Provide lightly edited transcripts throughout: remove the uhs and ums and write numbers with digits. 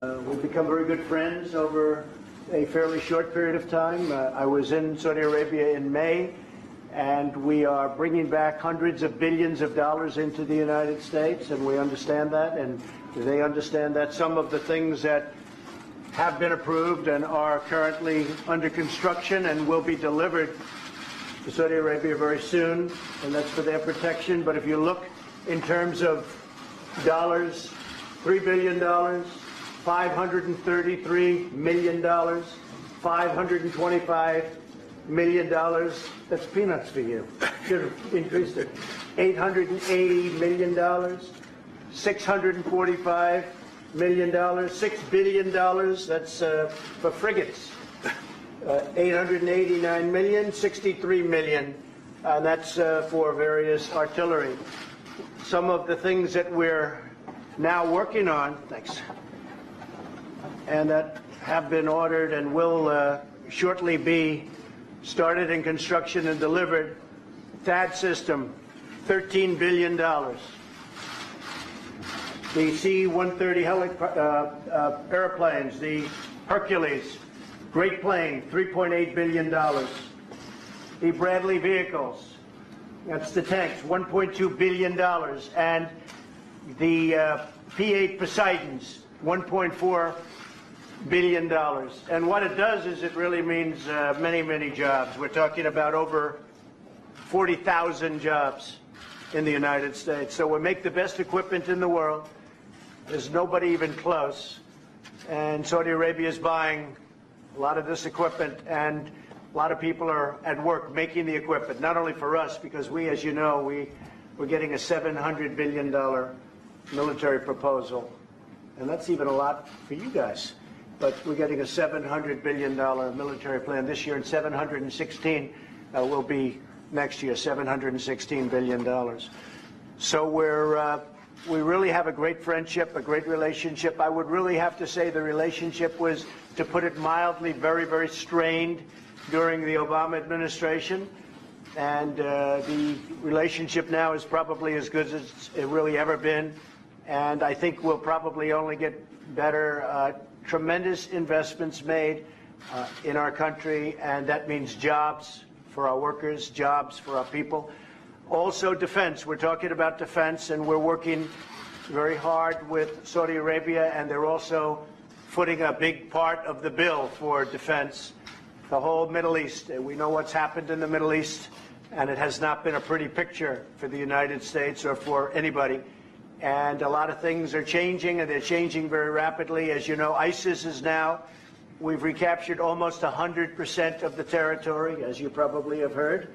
We've become very good friends over a fairly short period of time. I was in Saudi Arabia in May, and we are bringing back hundreds of billions of dollars into the United States, and we understand that, and they understand that. Some of the things that have been approved and are currently under construction and will be delivered to Saudi Arabia very soon, and that's for their protection. But if you look in terms of dollars, $3 billion, $533 million, $525 million. That's peanuts for you. Should have increased it. $880 million, $645 million, $6 billion. That's for frigates. $889 million, $63 million. And that's for various artillery. Some of the things that we're now working on, thanks, and that have been ordered and will shortly be started in construction and delivered. THAAD system, $13 billion. The C-130 airplanes, the Hercules, great plane, $3.8 billion. The Bradley vehicles, that's the tanks, $1.2 billion. And the P-8 Poseidons, $1.4 billion. And what it does is it really means many, many jobs. We're talking about over 40,000 jobs in the United States. So we make the best equipment in the world. There's nobody even close. And Saudi Arabia is buying a lot of this equipment, and a lot of people are at work making the equipment, not only for us, because we, as you know, we're getting a $700 billion military proposal. And that's even a lot for you guys. But we're getting a $700 billion military plan this year, and 716 will be next year, $716 billion. So we really have a great friendship, a great relationship. I would really have to say the relationship was, to put it mildly, very, very strained during the Obama administration. And the relationship now is probably as good as it's really ever been. And I think we'll probably only get better. Tremendous investments made in our country, and that means jobs for our workers, jobs for our people. Also defense. We're talking about defense, and we're working very hard with Saudi Arabia, and they're also footing a big part of the bill for defense. The whole Middle East. We know what's happened in the Middle East, and it has not been a pretty picture for the United States or for anybody. And a lot of things are changing, and they're changing very rapidly. As you know, ISIS is now, we've recaptured almost 100% of the territory, as you probably have heard,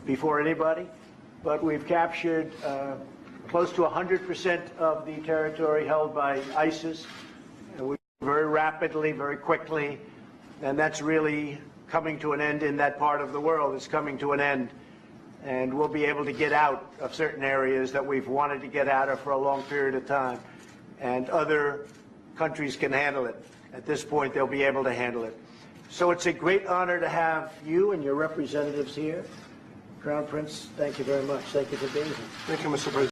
before anybody. But we've captured close to 100% of the territory held by ISIS, and very rapidly, very quickly. And that's really coming to an end in that part of the world. It's coming to an end. And we'll be able to get out of certain areas that we've wanted to get out of for a long period of time. And other countries can handle it. At this point, they'll be able to handle it. So it's a great honor to have you and your representatives here. Crown Prince, thank you very much. Thank you for being here. Thank you, Mr. President.